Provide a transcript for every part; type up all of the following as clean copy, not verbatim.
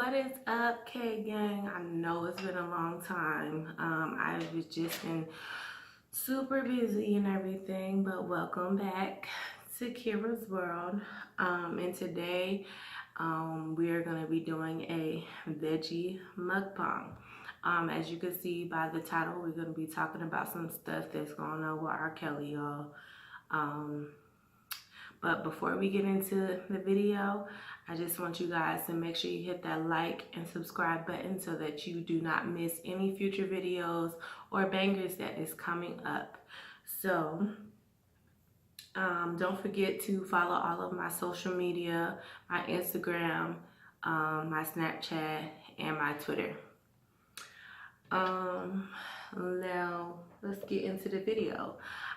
What is up, K gang? I know it's been a long time. I've just been super busy and everything, but welcome back to Kira's World. And today we are going to be doing a veggie mukbang. As you can see by the title, we're going to be talking about some stuff that's going on with Rkelly, y'all. But before we get into the video, I just want you guys to make sure you hit that like and subscribe button so that you do not miss any future videos or bangers that is coming up. So don't forget to follow all of my social media, my Instagram, my Snapchat, and my Twitter. Now let's get into the video.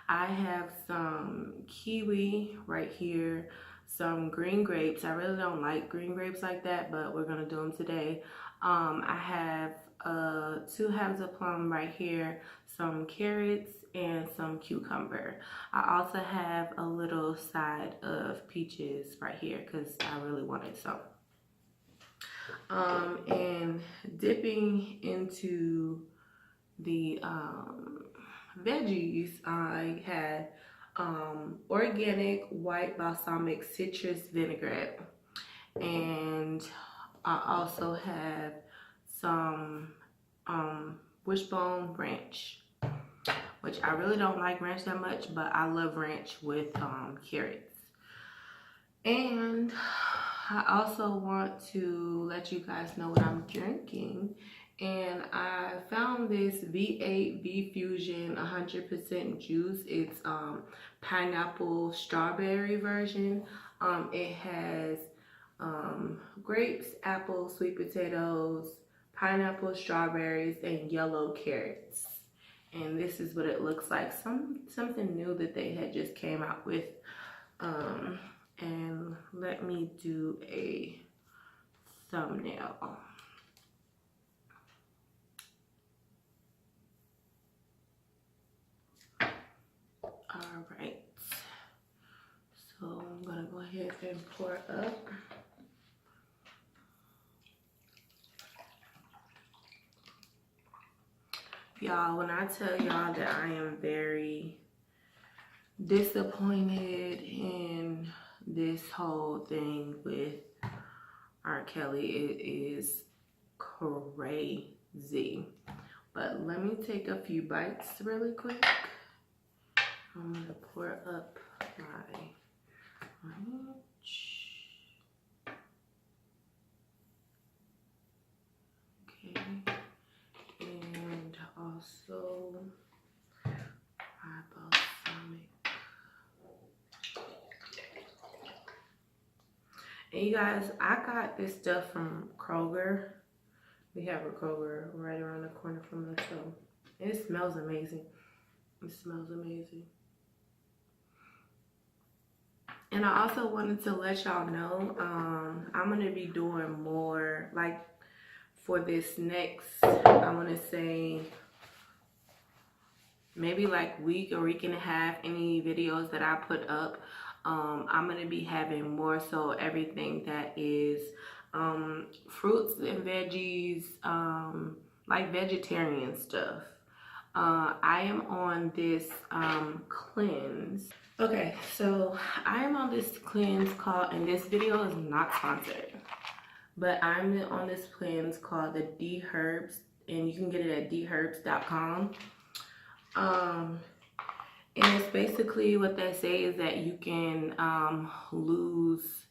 I have some kiwi right here, some green grapes. I really don't like green grapes like that, but we're gonna do them today. I have 2 halves of plum right here, some carrots, and some cucumber. I also have a little side of peaches right here because I really wanted some. And dipping into the veggies, I had organic white balsamic citrus vinaigrette, and I also have some wishbone ranch, which I really don't like ranch that much, but I love ranch with carrots. And I also want to let you guys know what I'm drinking. And I found this V8 V Fusion 100% juice. It's pineapple strawberry version. It has grapes, apples, sweet potatoes, pineapple, strawberries, and yellow carrots. And this is what it looks like. Something new that they had just came out with. And let me do a thumbnail. All right, so I'm gonna go ahead and pour up. Y'all, when I tell y'all that I am very disappointed in this whole thing with Rkelly, it is crazy. But let me take a few bites really quick. I'm gonna pour up my ranch. Okay, and also my balsamic. And you guys, I got this stuff from Kroger. We have a Kroger right around the corner from us, so it smells amazing. It smells amazing. And I also wanted to let y'all know, I'm gonna be doing more, like for this next, I wanna say maybe like week or week and a half, any videos that I put up, I'm gonna be having more so everything that is fruits and veggies, like vegetarian stuff. I am on this cleanse. Okay, so I am on this cleanse called, and this video is not sponsored, but I'm on this cleanse called the D Herbs, and you can get it at dherbs.com. And it's basically what they say is that you can lose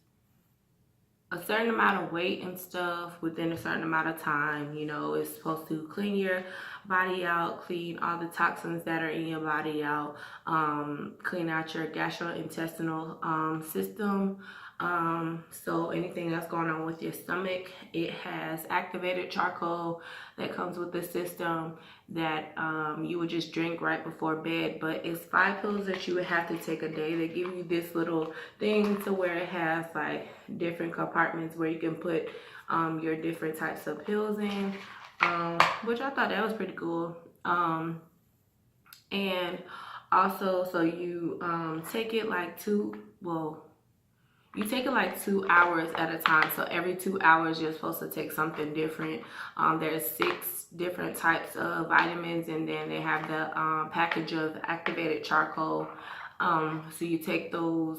a certain amount of weight and stuff within a certain amount of time. You know, it's supposed to clean your body out, clean all the toxins that are in your body out, clean out your gastrointestinal system. So anything that's going on with your stomach. It has activated charcoal that comes with the system that you would just drink right before bed, but it's 5 pills that you would have to take a day. They give you this little thing to where it has like different compartments where you can put your different types of pills in, which I thought that was pretty cool. And also, so you take it like you take it like 2 hours at a time. So every 2 hours, you're supposed to take something different. There's 6 different types of vitamins, and then they have the package of activated charcoal. So you take those,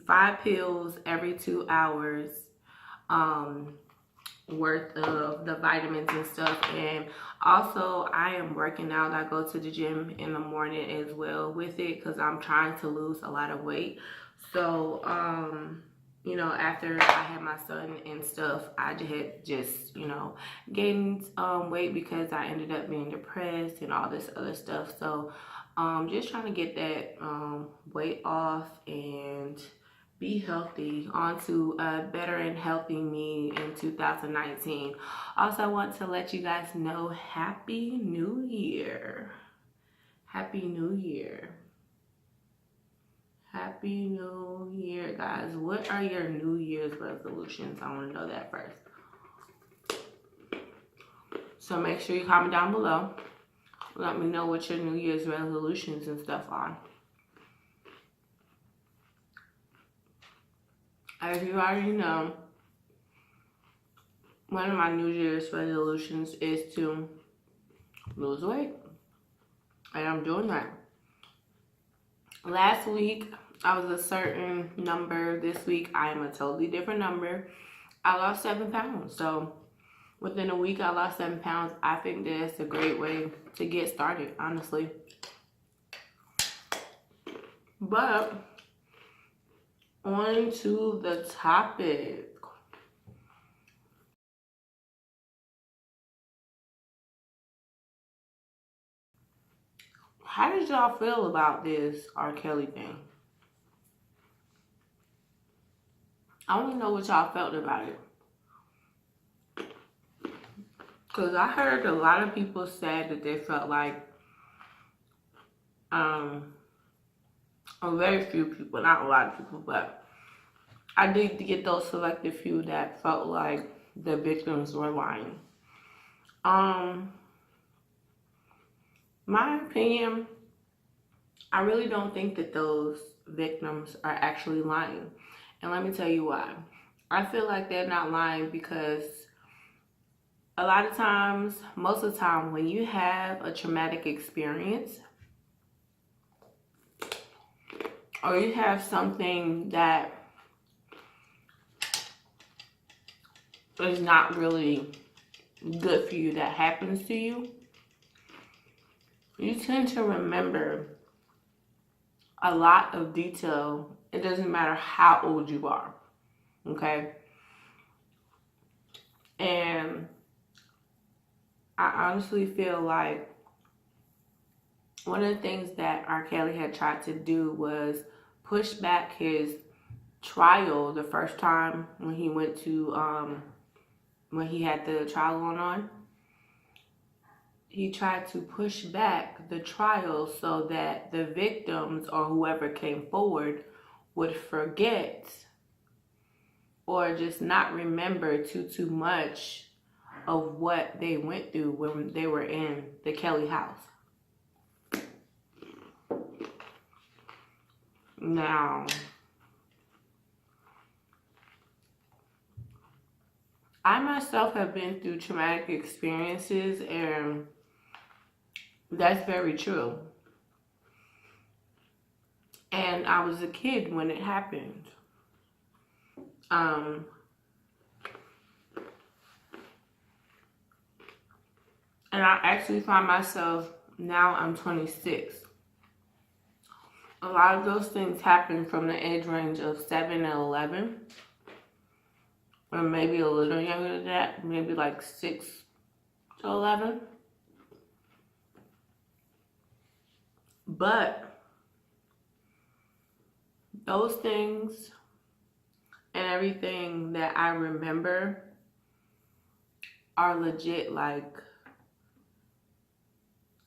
5 pills every 2 hours. Worth of the vitamins and stuff. And also I am working out. I go to the gym in the morning as well with it because I'm trying to lose a lot of weight. So you know, after I had my son and stuff, I had just, you know, gained weight because I ended up being depressed and all this other stuff. So just trying to get that weight off and be healthy, onto a better and healthy me in 2019. Also, I want to let you guys know, Happy New Year. Happy New Year. Happy New Year, guys. What are your New Year's resolutions? I want to know that first. So make sure you comment down below. Let me know what your New Year's resolutions and stuff are. As you already know, one of my New Year's resolutions is to lose weight. And I'm doing that. Last week, I was a certain number. This week, I am a totally different number. I lost 7 pounds. So within a week, I lost 7 pounds. I think that's a great way to get started, honestly. But on to the topic. How did y'all feel about this Rkelly thing? I want to know what y'all felt about it. Because I heard a lot of people said that they felt like, very few people, not a lot of people, but I did get those selected few that felt like the victims were lying. My opinion, I really don't think that those victims are actually lying. And let me tell you why. I feel like they're not lying because a lot of times, most of the time, when you have a traumatic experience or you have something that is not really good for you that happens to you, you tend to remember a lot of detail. It doesn't matter how old you are, okay? And I honestly feel like one of the things that Rkelly had tried to do was push back his trial the first time when he went to, when he had the trial going on. He tried to push back the trial so that the victims or whoever came forward would forget or just not remember too much of what they went through when they were in the Kelly house. Now, I myself have been through traumatic experiences, and that's very true. And I was a kid when it happened. And I actually find myself, now I'm 26. A lot of those things happen from the age range of 7 and 11. Or maybe a little younger than that, maybe like 6 to 11. But those things and everything that I remember are legit. Like,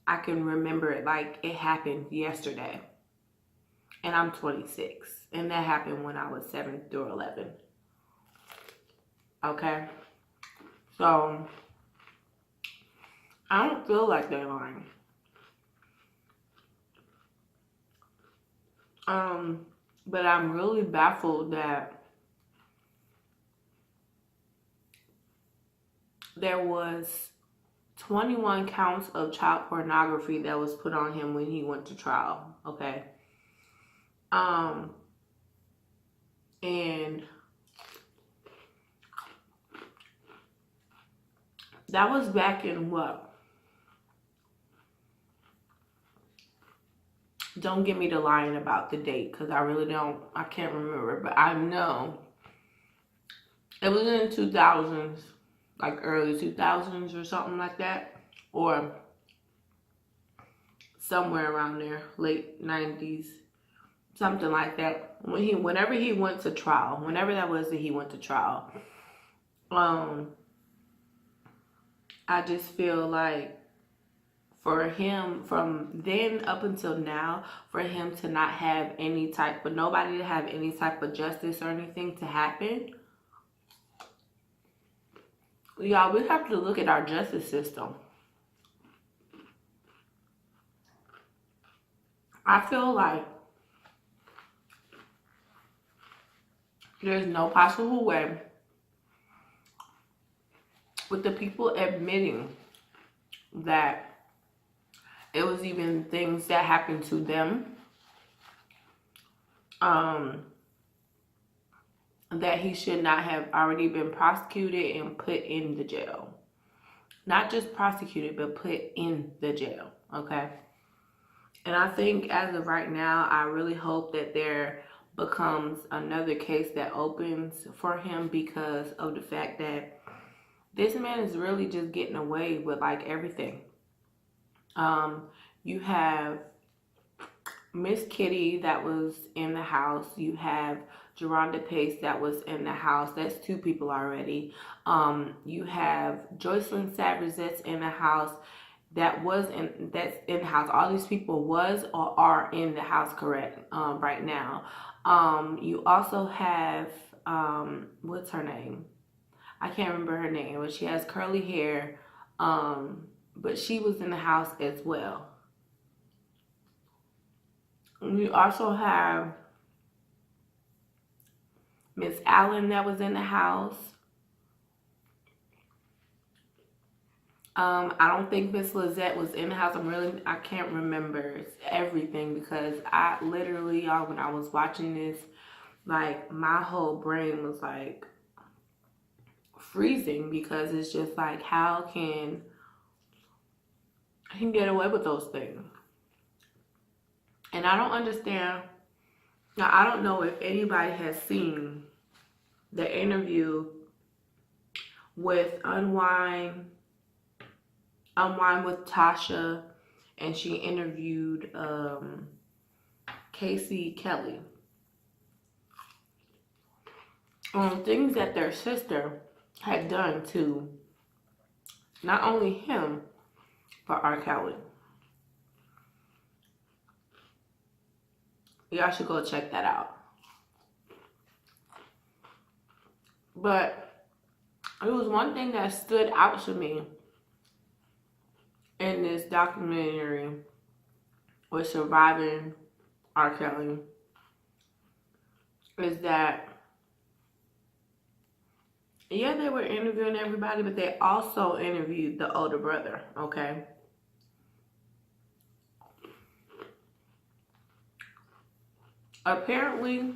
I can remember it like it happened yesterday. And I'm 26. And that happened when I was 7 through 11. Okay? So, I don't feel like they're lying. But I'm really baffled that there was 21 counts of child pornography that was put on him when he went to trial. Okay. And that was back in what? Don't get me to lying about the date, because I can't remember, but I know it was in the 2000s, like early 2000s or something like that, or somewhere around there, late 90s, something like that. Whenever he went to trial, whenever that was that he went to trial, I just feel like for him, from then up until now, for him to not have any type, for nobody to have any type of justice or anything to happen, y'all, we have to look at our justice system. I feel like there's no possible way, with the people admitting that it was even things that happened to them, that he should not have already been prosecuted and put in the jail. Not just prosecuted, but put in the jail, okay? And I think as of right now, I really hope that there becomes another case that opens for him, because of the fact that this man is really just getting away with like everything. You have Miss Kitty that was in the house. You have Geronda Pace that was in the house. That's 2 people already. You have Joycelyn Savage that's in the house. That's in the house. All these people was or are in the house, correct? Right now. You also have what's her name? I can't remember her name, but she has curly hair. But she was in the house as well. You also have Miss Allen that was in the house. I don't think Miss Lizette was in the house. I can't remember everything, because I literally, y'all, when I was watching this, like my whole brain was like freezing, because it's just like, how can he get away with those things? And I don't understand. Now, I don't know if anybody has seen the interview with Unwind with Tasha, and she interviewed Kelly on things that their sister had done to not only him, but Rkelly. Y'all should go check that out. But it was one thing that stood out to me in this documentary with Surviving Rkelly, is that, yeah, they were interviewing everybody, but they also interviewed the older brother, okay? Apparently,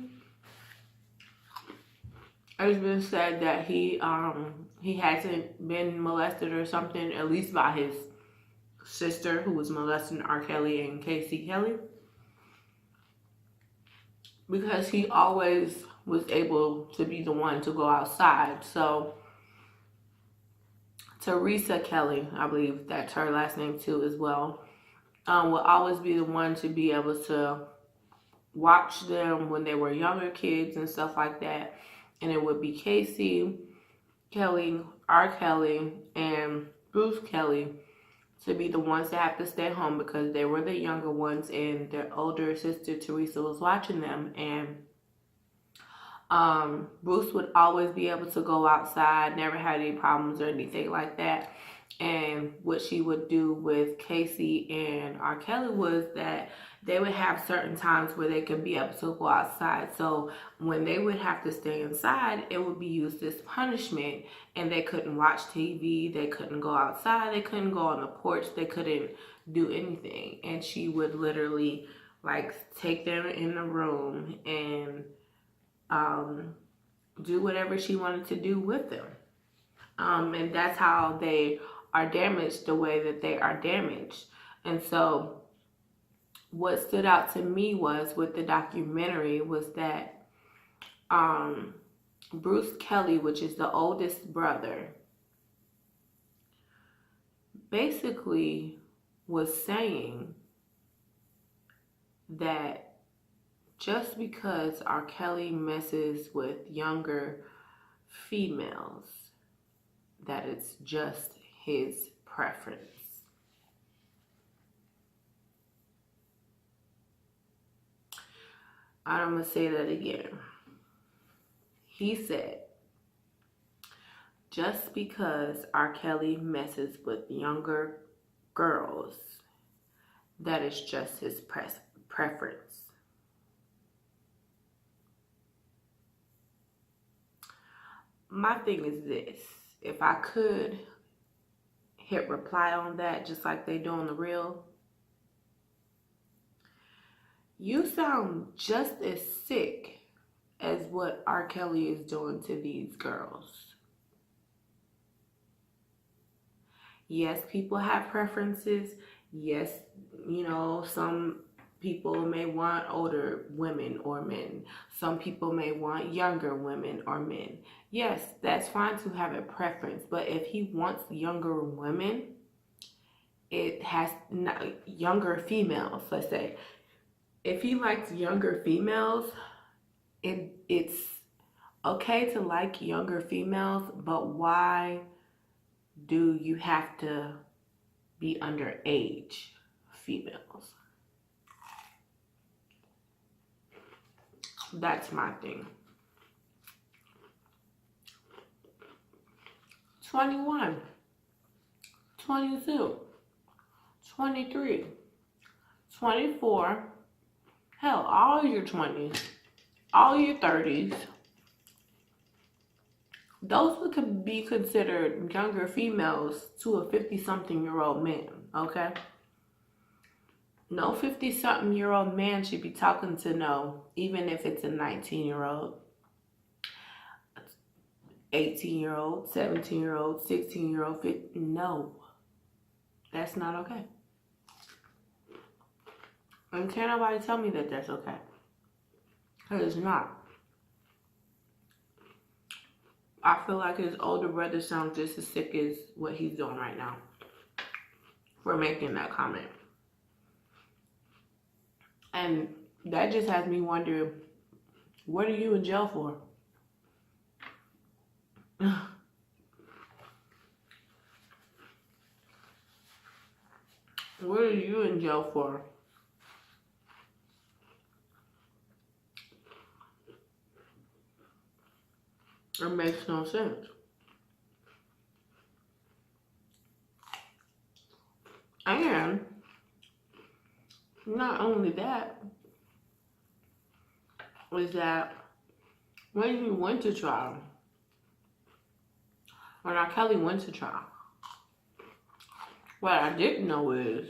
it's been said that he hasn't been molested or something, at least by his sister, who was molesting Rkelly and Casey Kelly, because he always was able to be the one to go outside. So Teresa Kelly, I believe that's her last name too as well, will always be the one to be able to watch them when they were younger kids and stuff like that. And it would be Casey Kelly, Rkelly, and Bruce Kelly to be the ones that have to stay home, because they were the younger ones and their older sister Teresa was watching them. And Bruce would always be able to go outside, never had any problems or anything like that. And what she would do with Casey and Rkelly was that they would have certain times where they could be able to go outside. So when they would have to stay inside, it would be used as punishment, and they couldn't watch TV, they couldn't go outside, they couldn't go on the porch, they couldn't do anything. And she would literally like take them in the room and do whatever she wanted to do with them. And that's how they are damaged the way that they are damaged. And so what stood out to me was with the documentary was that Bruce Kelly, which is the oldest brother, basically was saying that just because Rkelly messes with younger females, that it's just his preference. I'm going to say that again. He said, just because Rkelly messes with younger girls, that is just his preference. My thing is this. If I could hit reply on that, just like they do on the reel, you sound just as sick as what Rkelly is doing to these girls. Yes, people have preferences. Yes, you know, some people may want older women or men. Some people may want younger women or men. Yes, that's fine to have a preference. But if he wants younger women, it has not, younger females, let's say. If he likes younger females, it's okay to like younger females, but why do you have to be underage females? That's my thing. 21, 22, 23, 24, hell, all your 20s, all your 30s. Those could be considered younger females to a 50-something-year-old man, okay? No 50-something-year-old man should be talking to no, even if it's a 19-year-old, 18-year-old, 17-year-old, 16-year-old, no. That's not okay. And can't nobody tell me that that's okay. Because it's not. I feel like his older brother sounds just as sick as what he's doing right now for making that comment. And that just has me wonder, what are you in jail for? What are you in jail for? It makes no sense. And not only that, is that when he went to trial, when Rkelly went to trial, what I didn't know is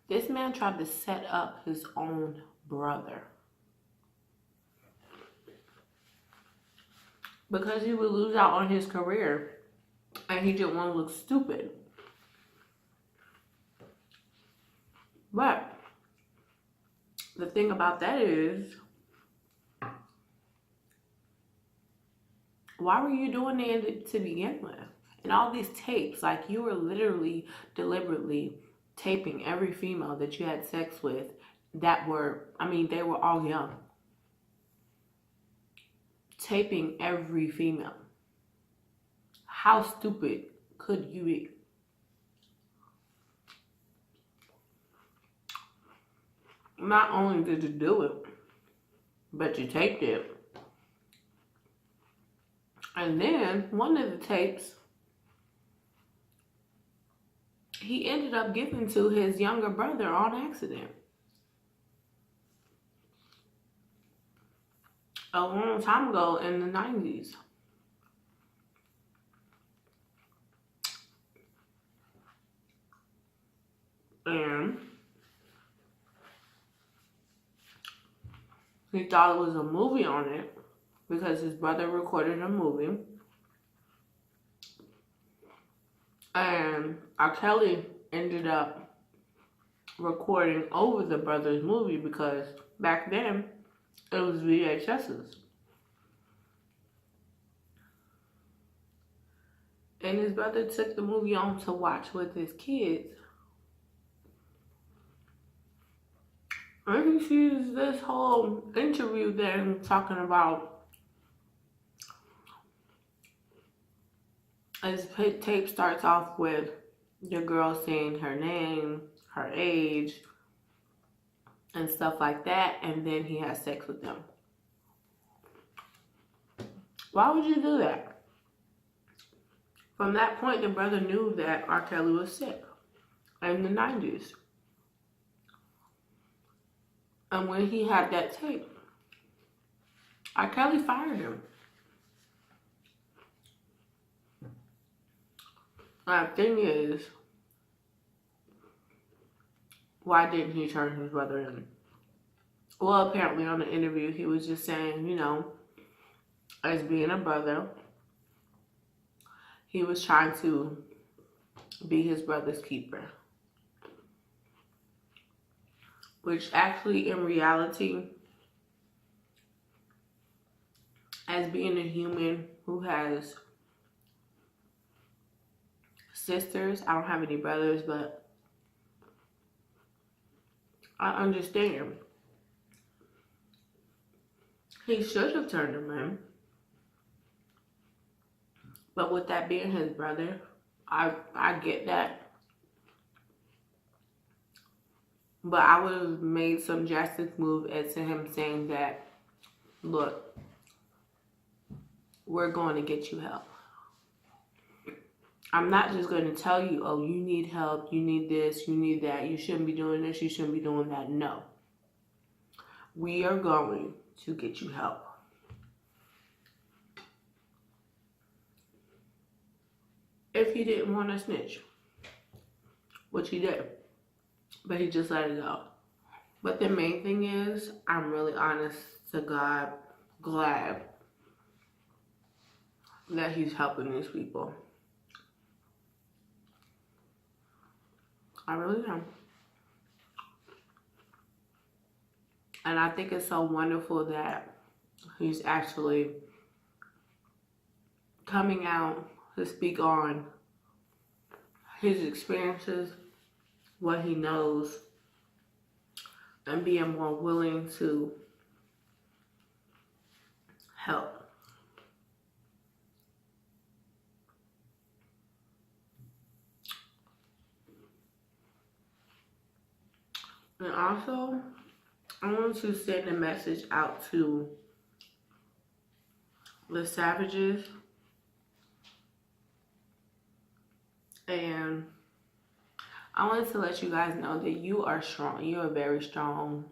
this man tried to set up his own brother because he would lose out on his career and he didn't want to look stupid. But the thing about that is, why were you doing it to begin with? And all these tapes, like you were literally deliberately taping every female that you had sex with that were, I mean, they were all young. Taping every female. How stupid could you be? Not only did you do it, but you taped it. And then one of the tapes, he ended up giving to his younger brother on accident a long time ago in the 90s. And he thought it was a movie on it because his brother recorded a movie. And Rkelly ended up recording over the brother's movie because back then it was VHSs. And his brother took the movie on to watch with his kids. And he sees this whole interview there talking about, his tape starts off with the girl saying her name, her age, and stuff like that, and then he has sex with them. Why would you do that? From that point, the brother knew that Rkelly was sick in the 90s. And when he had that tape, Rkelly fired him. The thing is, why didn't he turn his brother in? Well, apparently on the interview, he was just saying, you know, as being a brother, he was trying to be his brother's keeper. Which actually, in reality, as being a human who has sisters, I don't have any brothers, but I understand. He should have turned him in. But with that being his brother, I get that. But I would have made some drastic move as to him saying that, look, we're going to get you help. I'm not just going to tell you, oh, you need help, you need this, you need that, you shouldn't be doing this, you shouldn't be doing that. No. We are going to get you help. If he didn't want to snitch, which he did, but he just let it go. But the main thing is, I'm really honest to God glad that he's helping these people. I really am. And I think it's so wonderful that he's actually coming out to speak on his experiences, what he knows, and being more willing to help. And also, I want to send a message out to the Savages. And I wanted to let you guys know that you are strong. You are very strong.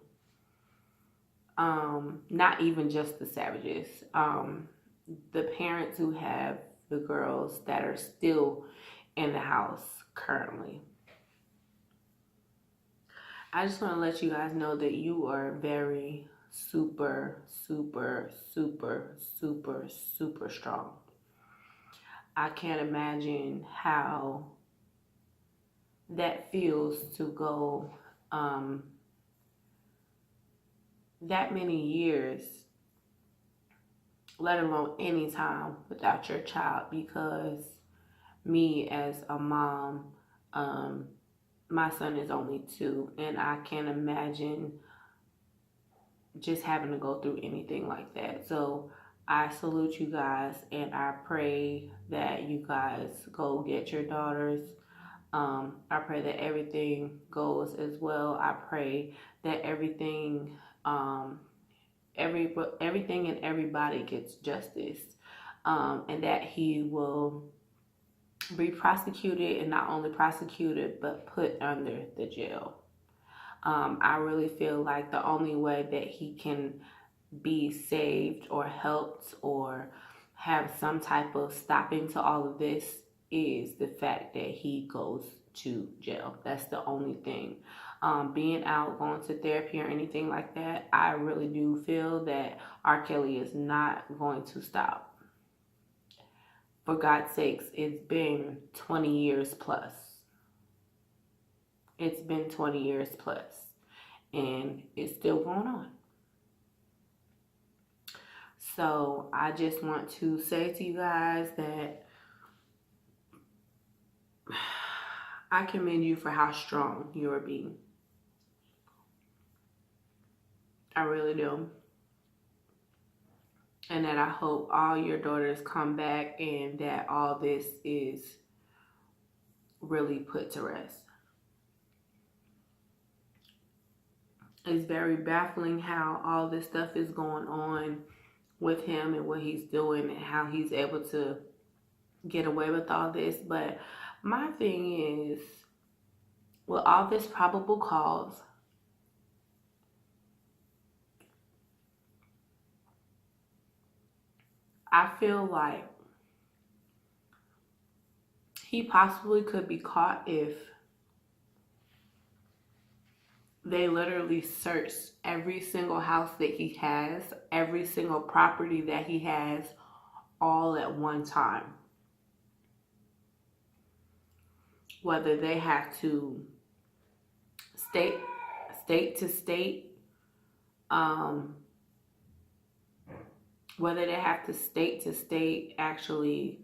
Not even just the Savages. The parents who have the girls that are still in the house currently. I just want to let you guys know that you are very super, super, super, super, super strong. I can't imagine how that feels to go that many years, let alone any time, without your child, because me as a mom, my son is only 2, and I can't imagine just having to go through anything like that. So I salute you guys, and I pray that you guys go get your daughters. I pray that everything goes as well. I pray that everything and everybody gets justice, and that he will be prosecuted, and not only prosecuted but put under the jail. I really feel like the only way that he can be saved or helped or have some type of stopping to all of this is the fact that he goes to jail. That's the only thing. Being out, going to therapy or anything like that, I really do feel that Rkelly is not going to stop. For God's sakes, it's been 20 years plus. It's been 20 years plus, and it's still going on. So I just want to say to you guys that I commend you for how strong you are being. I really do. And that I hope all your daughters come back and that all this is really put to rest. It's very baffling how all this stuff is going on with him and what he's doing and how he's able to get away with all this. But my thing is, with all this probable cause, I feel like he possibly could be caught if they literally searched every single house that he has, every single property that he has, all at one time. Whether they have to state to state, whether they have to state actually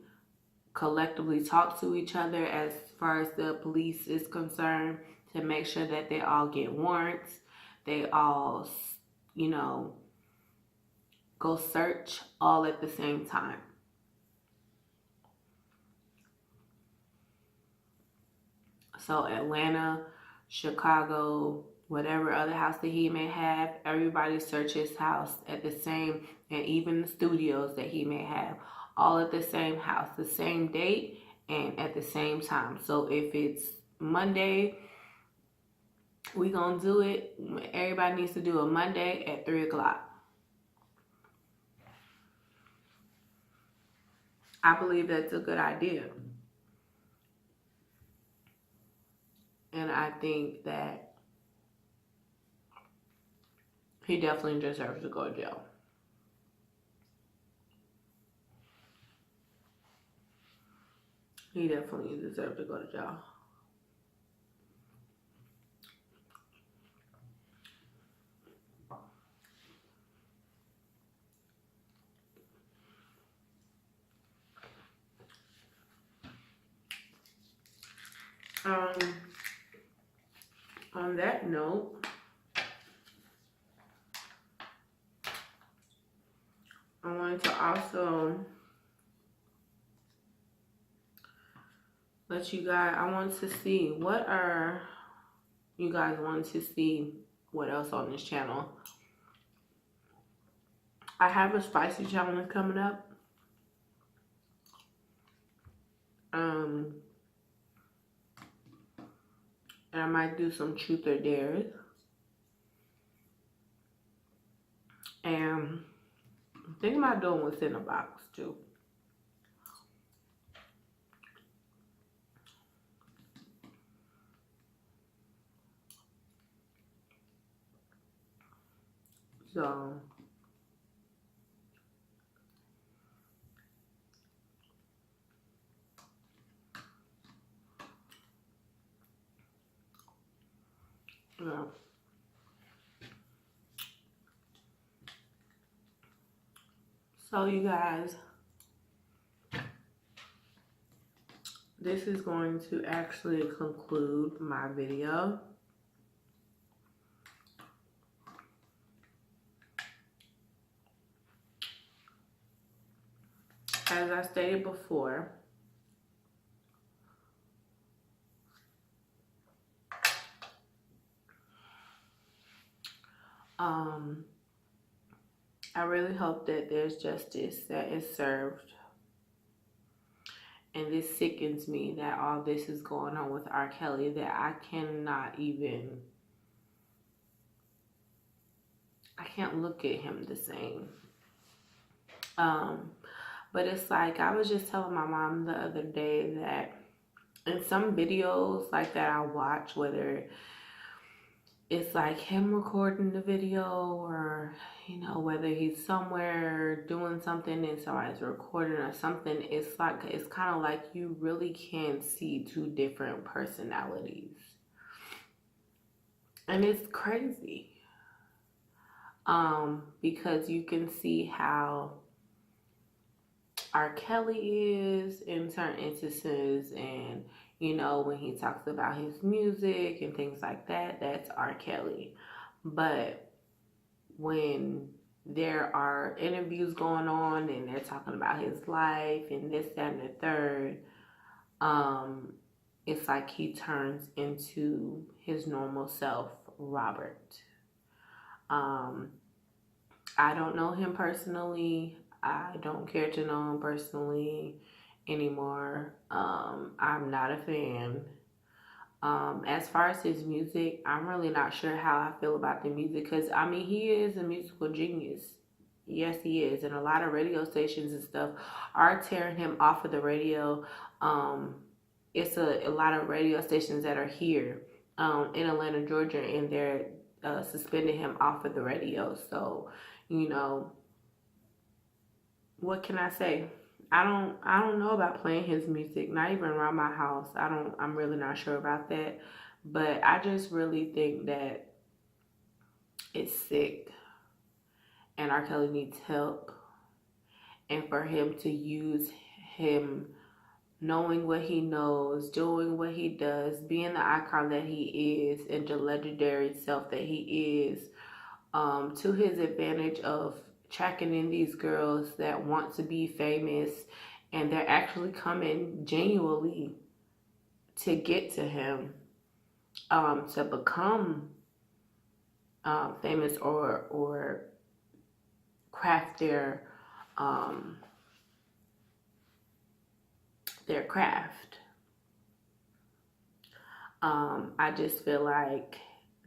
collectively talk to each other as far as the police is concerned, to make sure that they all get warrants, they all, go search all at the same time. So Atlanta, Chicago, whatever other house that he may have, everybody search his house at the same, and even the studios that he may have, all at the same house, the same date, and at the same time. So if it's Monday, we gonna do it. Everybody needs to do a Monday at 3 o'clock. I believe that's a good idea. And I think that he definitely deserves to go to jail. He definitely deserves to go to jail. On that note, I wanted to also let you guys, I want to see, what are you guys wanting to see, what else on this channel? I have a spicy challenge coming up. And I might do some truth or dares. And I'm thinking about doing what's in a box too. So yeah. So you guys, this is going to actually conclude my video. As I stated before, I really hope that there's justice that is served. And this sickens me that all this is going on with R. Kelly, that I can't look at him the same. But it's like, I was just telling my mom the other day that in some videos like that I watch, whether it's like him recording the video, or whether he's somewhere doing something and somebody's recording or something, it's kind of like you really can see two different personalities, and it's crazy. Because you can see how R. Kelly is in certain instances, and when he talks about his music and things like that, that's R. Kelly. But when there are interviews going on and they're talking about his life and this, that, and the third, it's like he turns into his normal self, Robert. I don't know him personally. I don't care to know him personally anymore. I'm not a fan. As far as his music, I'm really not sure how I feel about the music, because he is a musical genius. Yes, he is, and a lot of radio stations and stuff are tearing him off of the radio. It's a lot of radio stations that are here in Atlanta, Georgia, and they're suspending him off of the radio. So, what can I say? I don't know about playing his music, not even around my house. I'm really not sure about that. But I just really think that it's sick, and R. Kelly needs help. And for him to use him knowing what he knows, doing what he does, being the icon that he is, and the legendary self that he is, to his advantage of tracking in these girls that want to be famous, and they're actually coming genuinely to get to him, to become famous, or craft their craft. I just feel like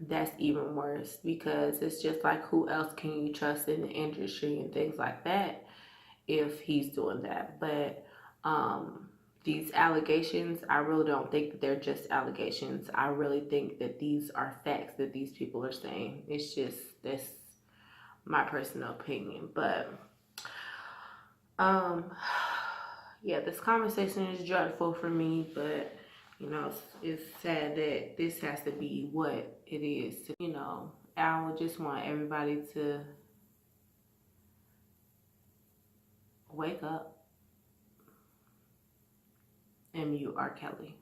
that's even worse, because it's just like, who else can you trust in the industry and things like that if he's doing that? But these allegations, I really don't think that they're just allegations. I really think that these are facts that these people are saying. It's just, that's my personal opinion. But yeah, this conversation is dreadful for me, but it's sad that this has to be what it is. I would just want everybody to wake up and mute R. Kelly.